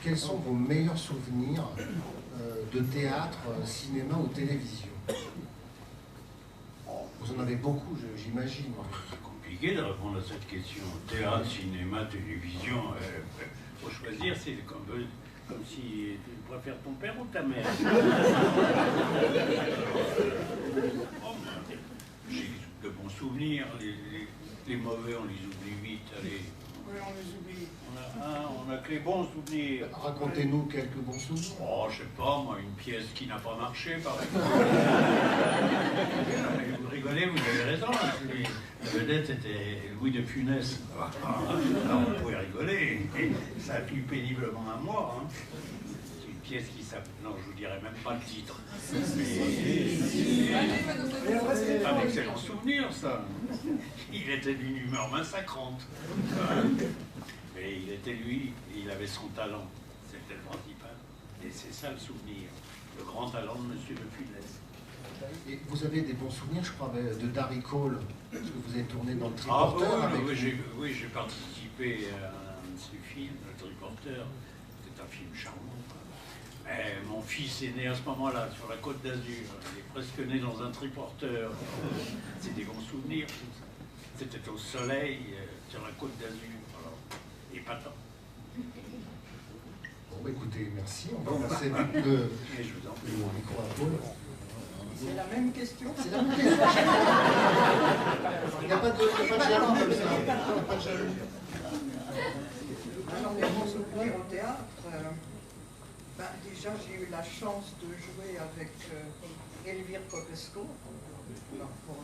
quels sont vos meilleurs souvenirs de théâtre, cinéma ou télévision? Vous en avez beaucoup, j'imagine. C'est compliqué de répondre à cette question. Théâtre, cinéma, télévision, faut choisir, c'est comme si tu préfères ton père ou ta mère. Oh, j'ai de bons souvenirs, les mauvais on les oublie vite, allez. Oui, on les oublie. On a que les bons souvenirs. Racontez-nous quelques bons souvenirs. Oh, je sais pas, moi, une pièce qui n'a pas marché, par exemple. Vous rigolez, vous avez raison. La vedette était Louis de Funès. Alors, on pouvait rigoler. Ça a tenu péniblement un mois. Hein. C'est une pièce qui s'appelle... Non, je vous dirai même pas le titre. C'est un excellent souvenir, ça. Il était d'une humeur massacrante. Mais il était lui, et il avait son talent. C'était le principal. Et c'est ça le souvenir. Le grand talent de M. de Funès. Et vous avez des bons souvenirs, je crois, de Darry Cole, parce que vous avez tourné dans le Ah Triporteur. oui, j'ai participé à un de ses films, le Triporteur. C'est un film charmant. Mais mon fils est né à ce moment-là, sur la Côte d'Azur. Il est presque né dans un triporteur. C'est des bons souvenirs, tout ça. C'était au soleil, sur la Côte d'Azur. Et pas tant. Bon, écoutez, merci. On va passer le micro à Paul. C'est la même question. C'est la même question. Il n'y a pas de jalon comme ça. Il n'y a pas de jalon. Alors, mes bons souvenirs au théâtre, déjà, j'ai eu la chance de jouer avec Elvire Popesco. Alors, pour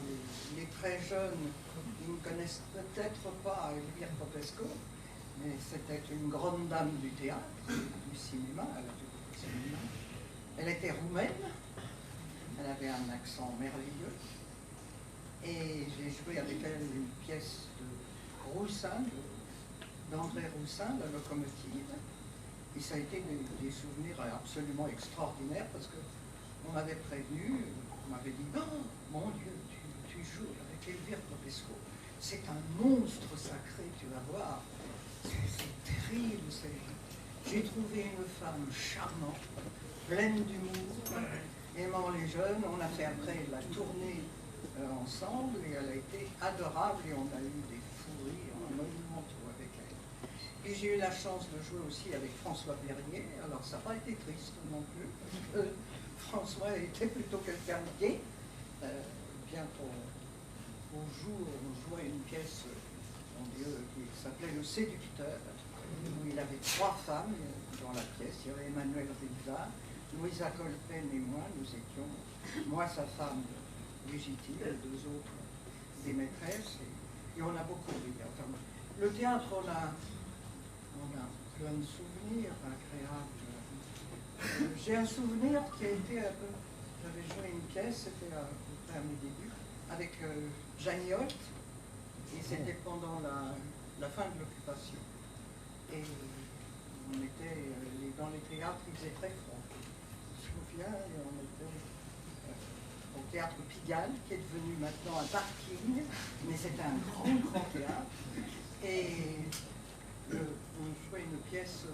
les très jeunes, ils ne connaissent peut-être pas Elvire Popesco, mais c'était une grande dame du théâtre, du cinéma. Elle était roumaine, elle avait un accent merveilleux, et j'ai joué avec elle une pièce de Roussin, d'André Roussin, La Locomotive. Et ça a été des souvenirs absolument extraordinaires parce qu'on m'avait prévenu, on m'avait dit « Oh, mon Dieu, tu joues avec Elvire Popesco. C'est un monstre sacré, tu vas voir. C'est terrible. » J'ai trouvé une femme charmante, pleine d'humour, aimant les jeunes. On a fait après la tournée ensemble et elle a été adorable et on a eu des fous rires monumentaux avec elle. Et j'ai eu la chance de jouer aussi avec François Perrier. Alors ça n'a pas été triste non plus, parce que François était plutôt quelqu'un de gai. Bien au jour, on jouait une pièce, mon Dieu, qui s'appelait Le Séducteur, où il avait 3 femmes dans la pièce. Il y avait Emmanuel Riva, Louisa Colpen et moi. Nous étions, moi sa femme légitime, les 2 autres des maîtresses. Et on a beaucoup ri. Enfin, le théâtre, on a plein de souvenirs agréables. J'ai un souvenir qui a été un peu... J'avais joué une pièce, c'était à peu près à mes débuts, avec Jeanne Holt, et c'était pendant la fin de l'occupation. Et on était dans les théâtres, il faisait très froid. Je me souviens, et on était au théâtre Pigalle, qui est devenu maintenant un parking, mais c'était un grand théâtre. Et on jouait une pièce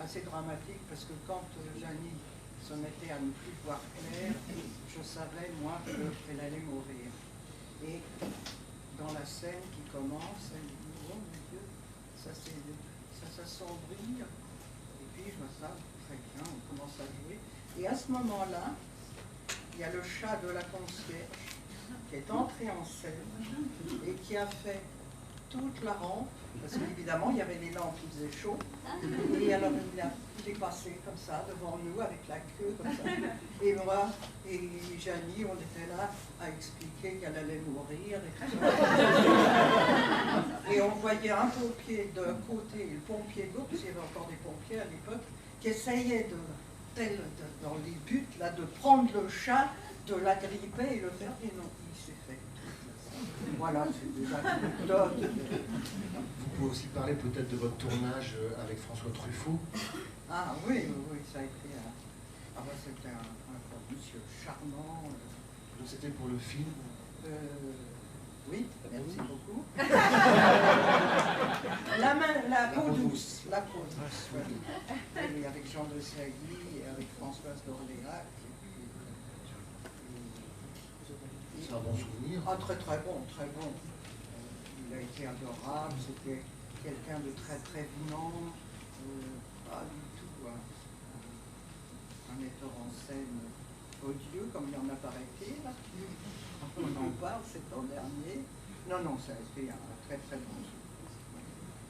assez dramatique parce que quand Jeannie se mettait à ne plus voir clair, je savais, moi, qu'elle allait mourir. Et dans la scène qui commence, elle dit « Oh mon Dieu, ça s'assombrit. » Et puis je vois ça, très bien, on commence à jouer. Et à ce moment-là, il y a le chat de la concierge qui est entré en scène et qui a fait toute la rampe, parce qu'évidemment il y avait les lampes qui faisaient chaud, et alors il est passé comme ça devant nous avec la queue comme ça, et moi et Jeannie on était là à expliquer qu'elle allait mourir et tout ça. Et on voyait un pompier d'un côté et le pompier de l'autre, parce qu'il y avait encore des pompiers à l'époque, qui essayaient dans les buts là, de prendre le chat, de l'agripper et le faire, et non, il s'est fait. Voilà, c'est des anecdotes. Vous pouvez aussi parler peut-être de votre tournage avec François Truffaut. Ah oui, ça a été c'était un monsieur charmant. C'était pour le film Oui, merci beaucoup. La peau douce, oui. Et avec Jean de Sailly et avec Françoise d'Orléac. C'est un bon souvenir. Ah, très très bon, très bon. Il a été adorable, c'était quelqu'un de très prévenant, pas du tout un metteur en scène odieux, comme il y en a paraît-il. On en parle, c'est l'an dernier. Non, ça a été un très très bon souvenir.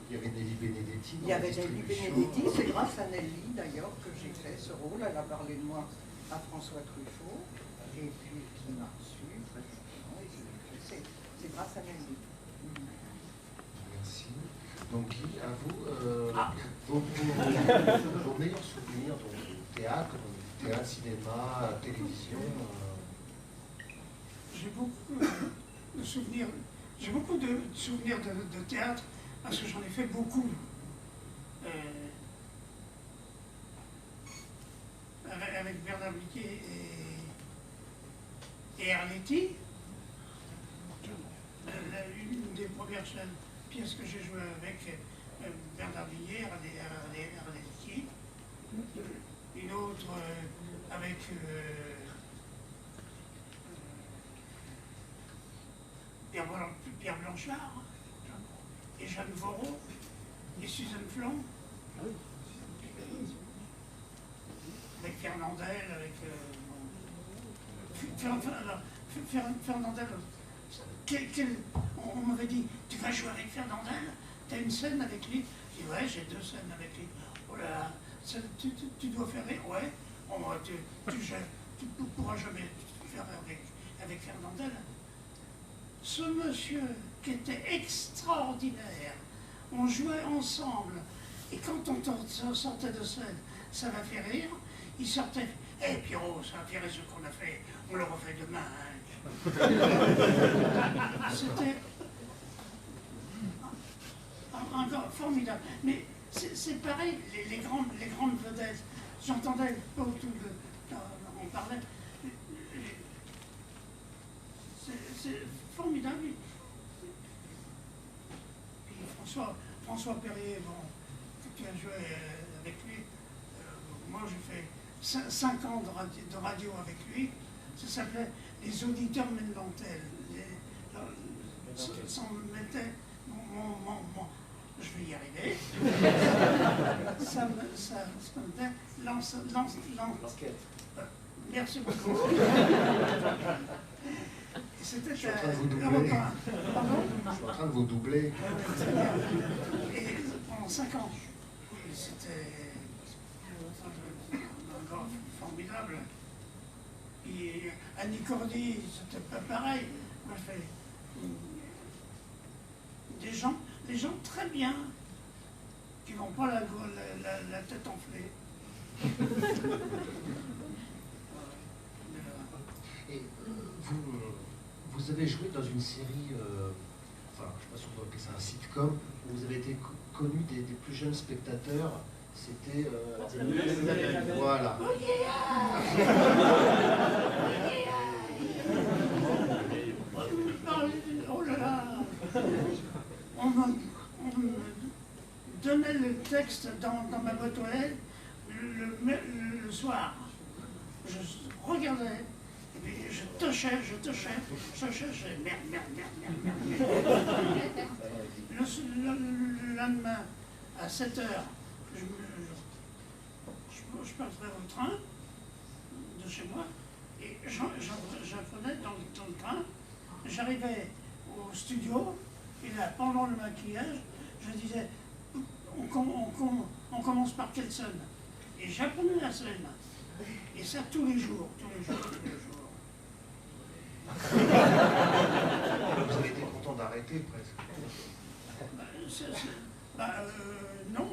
Il y avait Nelly Benedetti. Il y avait Nelly Benedetti, c'est grâce à Nelly d'ailleurs que j'ai fait ce rôle. Elle a parlé de moi à François Truffaut, et puis qui m'a reçu très simplement, et c'est grâce à Nelly. Merci. Donc, Guy, à vous, vos meilleurs souvenirs de théâtre, cinéma, télévision J'ai beaucoup de souvenirs. J'ai beaucoup de souvenirs de théâtre parce que j'en ai fait beaucoup. Avec Bernard Bliquet et Arletty. Une des premières pièces que j'ai jouées avec Bernard Bliquet, Arletty. Une autre avec Pierre Blanchard et Jeanne Voreau et Suzanne Flan, avec Fernandel, Fernandel. On m'avait dit, tu vas jouer avec Fernandel, tu as une scène avec lui. Je dis, ouais, j'ai 2 scènes avec lui. Oh là là, tu dois faire rire, ouais. Tu ne pourras jamais faire avec Fernandel. Ce monsieur qui était extraordinaire, on jouait ensemble, et quand on sortait de scène, ça m'a fait rire, il sortait, hé Pierrot, ça m'a fait rire ce qu'on a fait, on le refait demain. Hein. C'était encore formidable. Mais c'est pareil, les grandes vedettes, j'entendais autour de... on parlait... C'est formidable. Puis François Perrier, bon, tu as joué avec lui. Moi, j'ai fait 5 ans de radio avec lui. Ça s'appelait Les auditeurs mènent dentelle. Ça me mettait je vais y arriver. ça me mettait l'enquête. Merci beaucoup. C'était Je suis en train de vous doubler. Pardon ? Je suis en train de vous doubler. Et pendant 5 ans, c'était encore formidable. Et Annie Cordy, c'était pas pareil. Moi, je fais des gens très bien, qui n'ont pas la tête enflée. Et vous avez joué dans une série, enfin, je ne sais pas si on peut appeler ça un sitcom, où vous avez été connu des plus jeunes spectateurs. C'était... voilà. Oh là là. On me donnait le texte dans ma boîte aux lettres le soir. Je regardais, et puis je touchais, merde. Le lendemain, à 7 h, je partais au train de chez moi, et j'apprenais dans le train, j'arrivais au studio, et là, pendant le maquillage, je disais, on commence par quelle scène? Et j'apprenais la scène. Et ça tous les jours. Vous avez été content d'arrêter presque. Non.